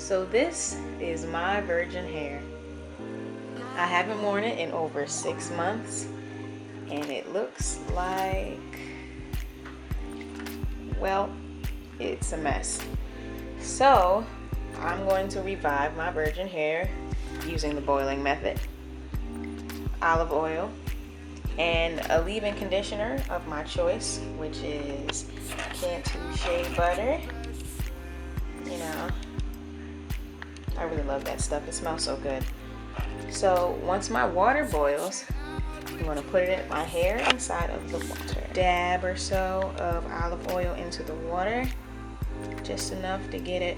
So this is my virgin hair. I haven't worn it in over 6 months, and it looks like, well, it's a mess. So I'm going to revive my virgin hair using the boiling method, olive oil, and a leave-in conditioner of my choice, which is Cantu Shea Butter. You know, I really love that stuff. It smells so good. So once my water boils, I'm going to put it in my hair inside of the water. Dab or so of olive oil into the water, just enough to get it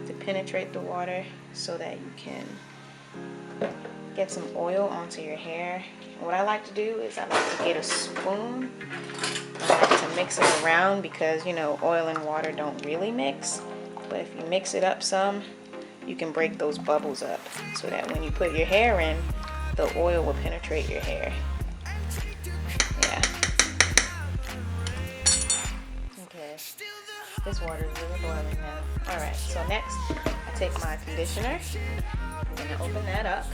to penetrate the water so that you can get some oil onto your hair. And what I like to do is I like to get a spoon. I like to mix it around because, you know, oil and water don't really mix. But if you mix it up some, you can break those bubbles up so that when you put your hair in, the oil will penetrate your hair. Yeah. Okay. This water is really boiling now. Alright, so next I take my conditioner. I'm going to open that up.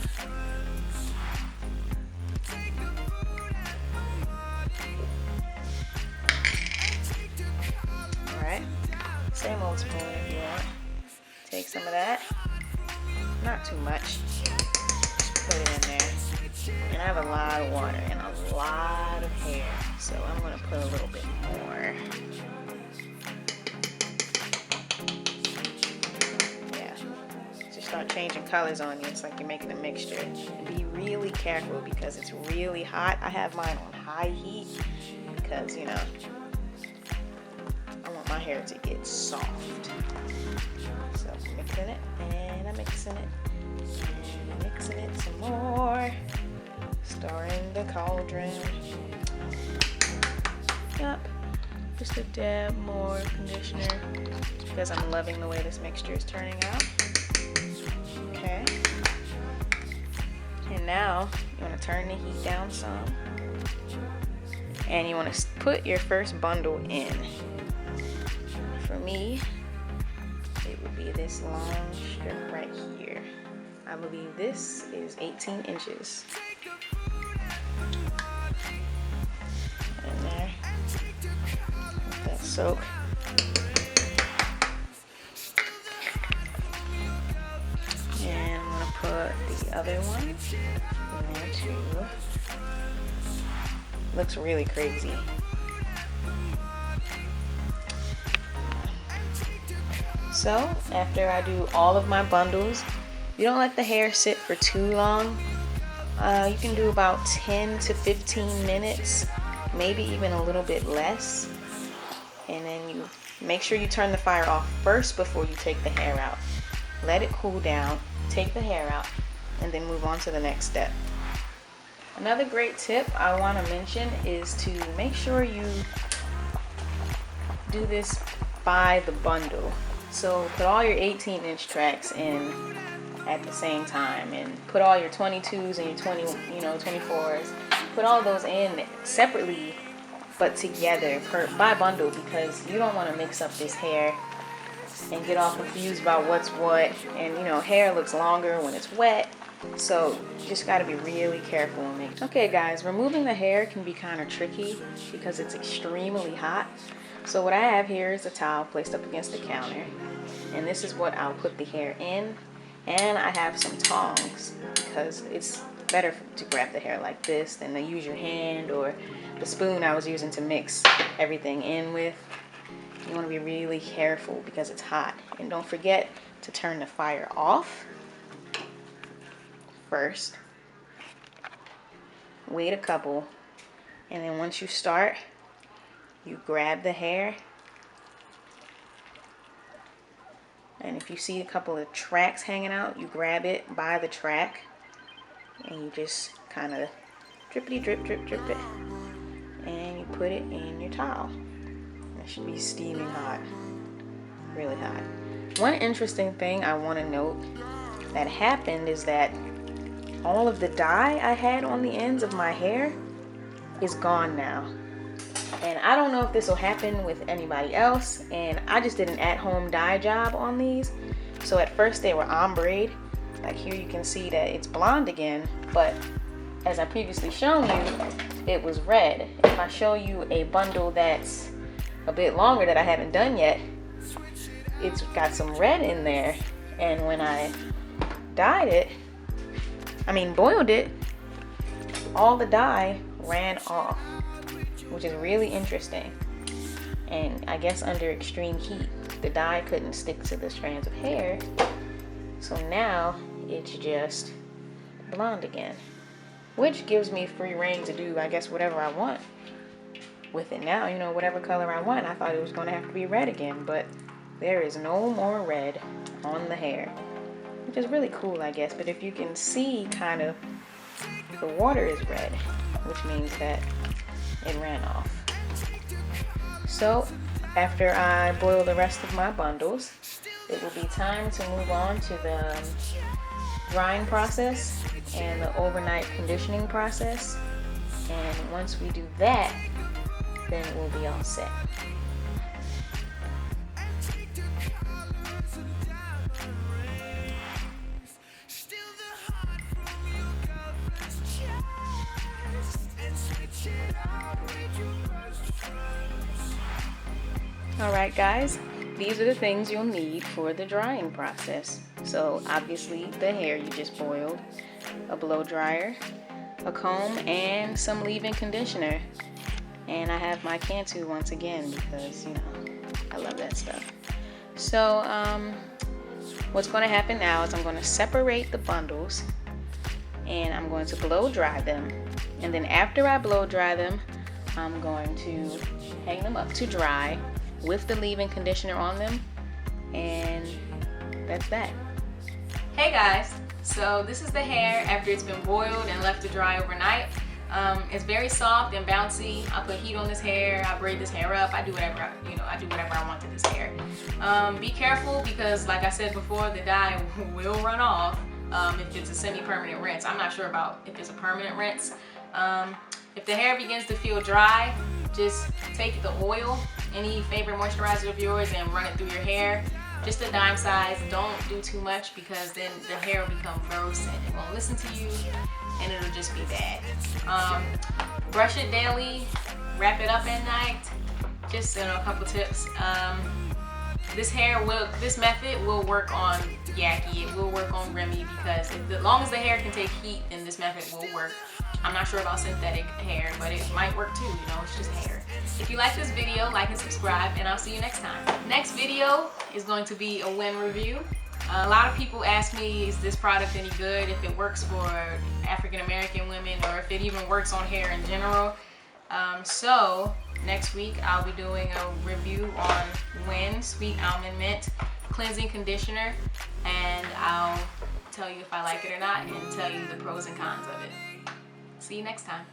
Alright. Same old spoon if you want. Take some of that. Not too much. Just put it in there. And I have a lot of water and a lot of hair, so I'm going to put a little bit more. Yeah. Just start changing colors on you. It's like you're making a mixture. Be really careful because it's really hot. I have mine on high heat because, you know, I want my hair to get soft. So I'm mixing it and I'm mixing it and mixing it some more. Stirring the cauldron. Yep. Just a dab more conditioner because I'm loving the way this mixture is turning out. Okay. And now you want to turn the heat down some. And you want to put your first bundle in. For me, it would be this long strip right here. I believe this is 18 inches. In there. Let that soak. And I'm gonna put the other one in there too. Looks really crazy. So after I do all of my bundles, you don't let the hair sit for too long. You can do about 10 to 15 minutes, maybe even a little bit less. And then you make sure you turn the fire off first before you take the hair out. Let it cool down, take the hair out, and then move on to the next step. Another great tip I want to mention is to make sure you do this by the bundle. So put all your 18-inch tracks in at the same time, and put all your 22s and your 24s. Put all those in separately, but together by bundle, because you don't want to mix up this hair and get all confused about what's what. And you know, hair looks longer when it's wet, so you just got to be really careful. Okay guys, removing the hair can be kind of tricky because it's extremely hot. So what I have here is a towel placed up against the counter, and this is what I'll put the hair in. And I have some tongs because it's better to grab the hair like this than to use your hand or the spoon I was using to mix everything in with. You want to be really careful because it's hot. And don't forget to turn the fire off first. Wait a couple, and then once you start, you grab the hair. And if you see a couple of tracks hanging out, you grab it by the track and you just kind of drippity drip drip drip it, and you put it in your towel. It should be steaming hot, really hot. One interesting thing I want to note that happened is that all of the dye I had on the ends of my hair is gone now. And I don't know if this will happen with anybody else, and I just did an at-home dye job on these, So at first they were ombre. Like here you can see that it's blonde again, but as I previously shown you, it was red. If I show you a bundle that's a bit longer that I haven't done yet, it's got some red in there. And when I boiled it, all the dye ran off, which is really interesting. And I guess under extreme heat, the dye couldn't stick to the strands of hair. So now it's just blonde again, which gives me free reign to do, I guess, whatever I want with it now. You know, whatever color I want. I thought it was going to have to be red again, but there is no more red on the hair, which is really cool, I guess. But if you can see, kind of, the water is red, which means that it ran off. So after I boil the rest of my bundles, it will be time to move on to the drying process and the overnight conditioning process. And once we do that, then we'll be all set. Alright guys, these are the things you'll need for the drying process. So obviously the hair you just boiled, a blow dryer, a comb, and some leave-in conditioner. And I have my Cantu once again because, you know, I love that stuff. So what's going to happen now is I'm going to separate the bundles and I'm going to blow dry them. And then after I blow dry them, I'm going to hang them up to dry with the leave-in conditioner on them, and that's that. Hey guys, so this is the hair after it's been boiled and left to dry overnight. It's very soft and bouncy. I put heat on this hair, I braid this hair up, I do whatever I want to this hair. Be careful because, like I said before, the dye will run off if it's a semi-permanent rinse. I'm not sure about if it's a permanent rinse. If the hair begins to feel dry, just take the oil, any favorite moisturizer of yours, and run it through your hair. Just a dime size. Don't do too much because then the hair will become gross and it won't listen to you and it'll just be bad. Brush it daily, wrap it up at night. Just a couple tips. This method will work on Yaki. It will work on Remy because as long as the hair can take heat, then this method will work. I'm not sure about synthetic hair, but it might work too, you know, it's just hair. If you like this video, like and subscribe, and I'll see you next time. Next video is going to be a Wen review. A lot of people ask me, is this product any good, if it works for African American women, or if it even works on hair in general. So next week I'll be doing a review on Wen Sweet Almond Mint Cleansing Conditioner, and I'll tell you if I like it or not and tell you the pros and cons of it. See you next time.